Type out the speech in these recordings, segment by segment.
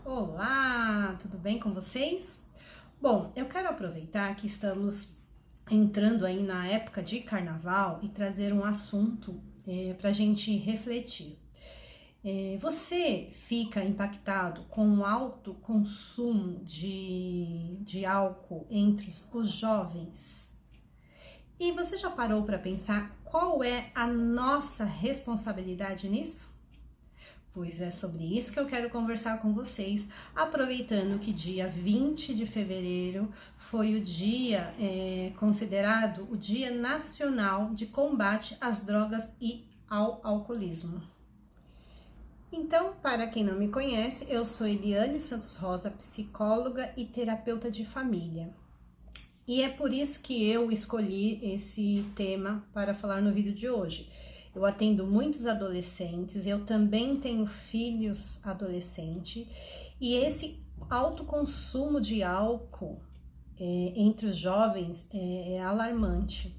Olá, tudo bem com vocês? Bom, eu quero aproveitar que estamos entrando aí na época de carnaval e trazer um assunto para a gente refletir. Você fica impactado com o alto consumo de álcool entre os jovens? E você já parou para pensar qual é a nossa responsabilidade nisso? Pois é sobre isso que eu quero conversar com vocês, aproveitando que dia 20 de fevereiro foi o dia considerado o Dia Nacional de Combate às Drogas e ao Alcoolismo. Então, para quem não me conhece, eu sou Eliane Santos Rosa, psicóloga e terapeuta de família. E é por isso que eu escolhi esse tema para falar no vídeo de hoje. Eu atendo muitos adolescentes, eu também tenho filhos adolescentes, e esse alto consumo de álcool entre os jovens é alarmante.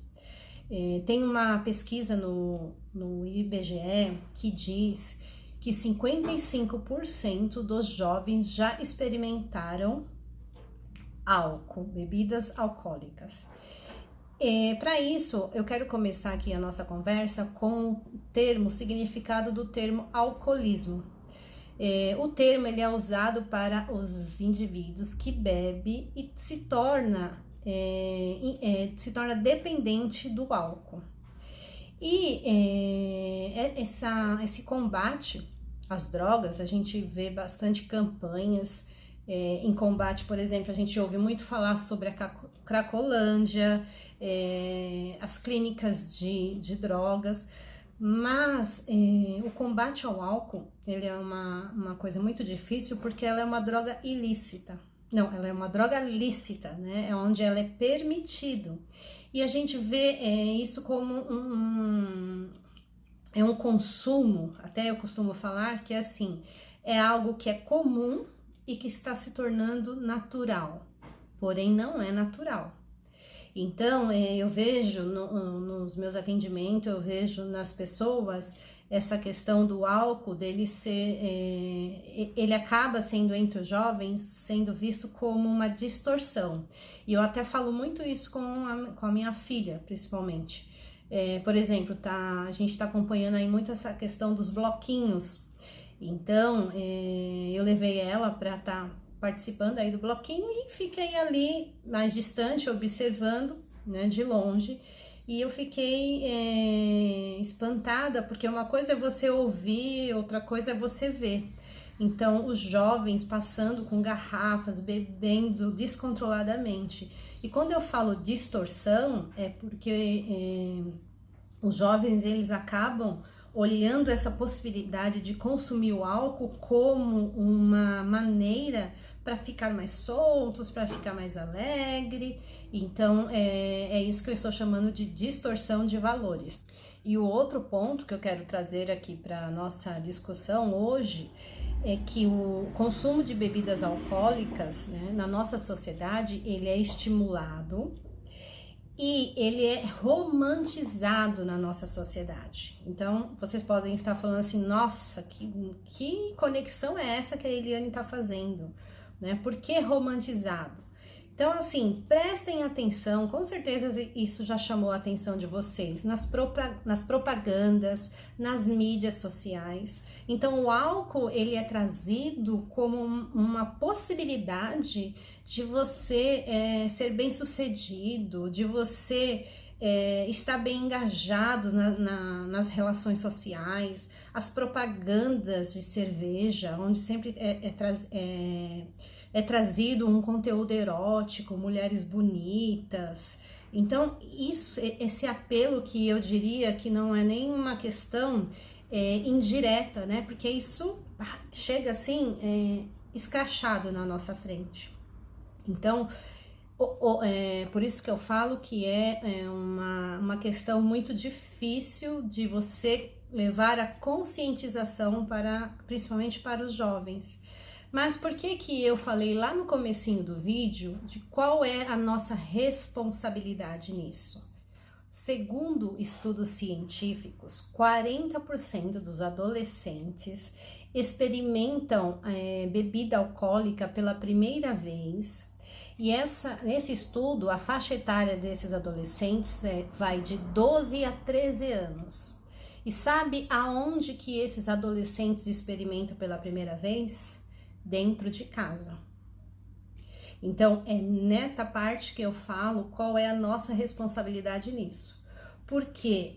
Tem uma pesquisa no IBGE que diz que 55% dos jovens já experimentaram álcool, bebidas alcoólicas. Para isso, eu quero começar aqui a nossa conversa com o significado do termo alcoolismo. O termo ele é usado para os indivíduos que bebem e se torna dependente do álcool. E esse combate às drogas, a gente vê bastante campanhas em combate. Por exemplo, a gente ouve muito falar sobre a Cracolândia, as clínicas de drogas, mas o combate ao álcool, ele é uma coisa muito difícil porque ela é uma droga ilícita. Não, ela é uma droga lícita, né? É onde ela é permitido. E a gente vê isso como um consumo, até eu costumo falar que assim, é algo que é comum e que está se tornando natural, porém não é natural. Então, eu vejo nos meus atendimentos, eu vejo nas pessoas essa questão do álcool, dele ser, ele acaba sendo entre os jovens, sendo visto como uma distorção. E eu até falo muito isso com a minha filha, principalmente. Por exemplo, a gente está acompanhando aí muito essa questão dos bloquinhos. Então, eu levei ela para estar participando aí do bloquinho e fiquei ali mais distante, observando, né, de longe. E eu fiquei espantada, porque uma coisa é você ouvir, outra coisa é você ver. Então, os jovens passando com garrafas, bebendo descontroladamente. E quando eu falo distorção, é porque os jovens, eles acabam olhando essa possibilidade de consumir o álcool como uma maneira para ficar mais soltos, para ficar mais alegre. Então, é isso que eu estou chamando de distorção de valores. E o outro ponto que eu quero trazer aqui para a nossa discussão hoje é que o consumo de bebidas alcoólicas, né, na nossa sociedade, ele é estimulado e ele é romantizado na nossa sociedade. Então, vocês podem estar falando assim, nossa, que conexão é essa que a Eliane está fazendo, né? Por que romantizado? Então, assim, prestem atenção, com certeza isso já chamou a atenção de vocês, nas propagandas, nas mídias sociais. Então, o álcool, ele é trazido como uma possibilidade de você ser bem-sucedido, de você estar bem engajado nas relações sociais, as propagandas de cerveja, onde sempre é trazido um conteúdo erótico, mulheres bonitas. Então, esse apelo que eu diria que não é nenhuma questão indireta, né? Porque isso chega assim, escrachado na nossa frente. Então, por isso que eu falo que é uma questão muito difícil de você levar a conscientização principalmente para os jovens. Mas por que eu falei lá no comecinho do vídeo de qual é a nossa responsabilidade nisso? Segundo estudos científicos, 40% dos adolescentes experimentam bebida alcoólica pela primeira vez. E nesse estudo, a faixa etária desses adolescentes vai de 12 a 13 anos. E sabe aonde que esses adolescentes experimentam pela primeira vez? Dentro de casa. Então, é nesta parte que eu falo qual é a nossa responsabilidade nisso. Porque,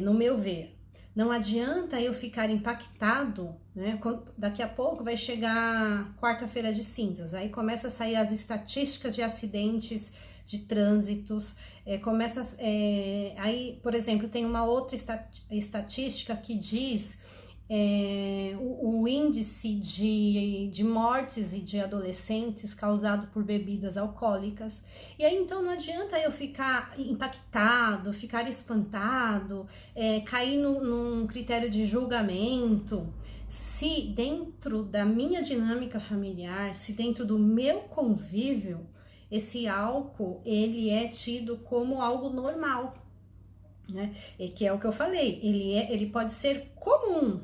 no meu ver, não adianta eu ficar impactado, né? Daqui a pouco vai chegar quarta-feira de cinzas, aí começa a sair as estatísticas de acidentes de trânsitos, aí, por exemplo, tem uma outra estatística que diz o índice de mortes e de adolescentes causado por bebidas alcoólicas. E aí, então, não adianta eu ficar impactado, ficar espantado, cair num critério de julgamento. Se dentro da minha dinâmica familiar, se dentro do meu convívio, esse álcool, ele é tido como algo normal, né? E que é o que eu falei, ele pode ser comum,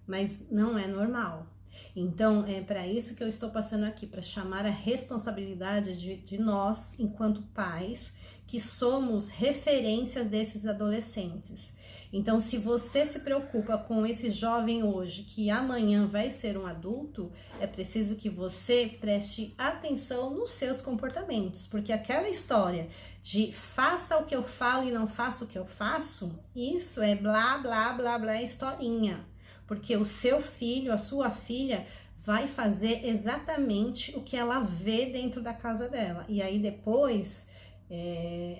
mas não é normal. Então, é para isso que eu estou passando aqui, para chamar a responsabilidade de nós, enquanto pais, que somos referências desses adolescentes. Então, se você se preocupa com esse jovem hoje, que amanhã vai ser um adulto, é preciso que você preste atenção nos seus comportamentos, porque aquela história de faça o que eu falo e não faça o que eu faço, isso é blá, blá, blá, blá, historinha. Porque o seu filho, a sua filha, vai fazer exatamente o que ela vê dentro da casa dela. E aí depois,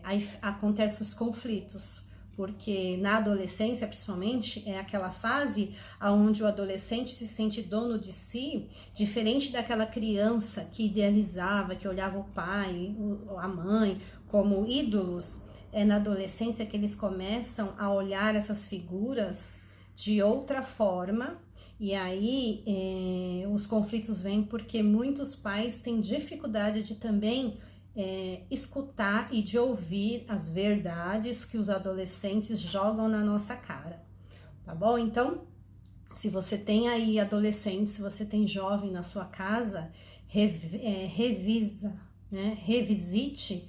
aí acontecem os conflitos. Porque na adolescência, principalmente, é aquela fase onde o adolescente se sente dono de si, diferente daquela criança que idealizava, que olhava o pai, a mãe como ídolos. É na adolescência que eles começam a olhar essas figuras de outra forma, e aí os conflitos vêm porque muitos pais têm dificuldade de também escutar e de ouvir as verdades que os adolescentes jogam na nossa cara, tá bom? Então, se você tem aí adolescente, se você tem jovem na sua casa, revisite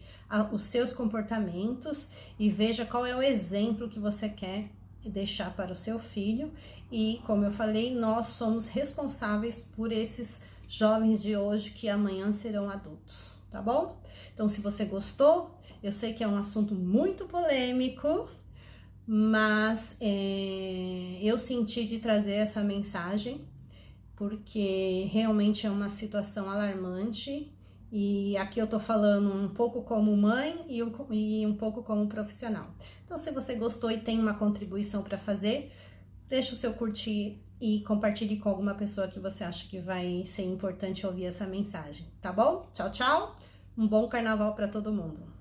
os seus comportamentos e veja qual é o exemplo que você quer deixar para o seu filho. E como eu falei, nós somos responsáveis por esses jovens de hoje que amanhã serão adultos, tá bom? Então, se você gostou, eu sei que é um assunto muito polêmico, mas eu senti de trazer essa mensagem porque realmente é uma situação alarmante. E aqui eu tô falando um pouco como mãe e um pouco como profissional. Então, se você gostou e tem uma contribuição para fazer, deixa o seu curtir e compartilhe com alguma pessoa que você acha que vai ser importante ouvir essa mensagem, tá bom? Tchau, tchau! Um bom carnaval para todo mundo!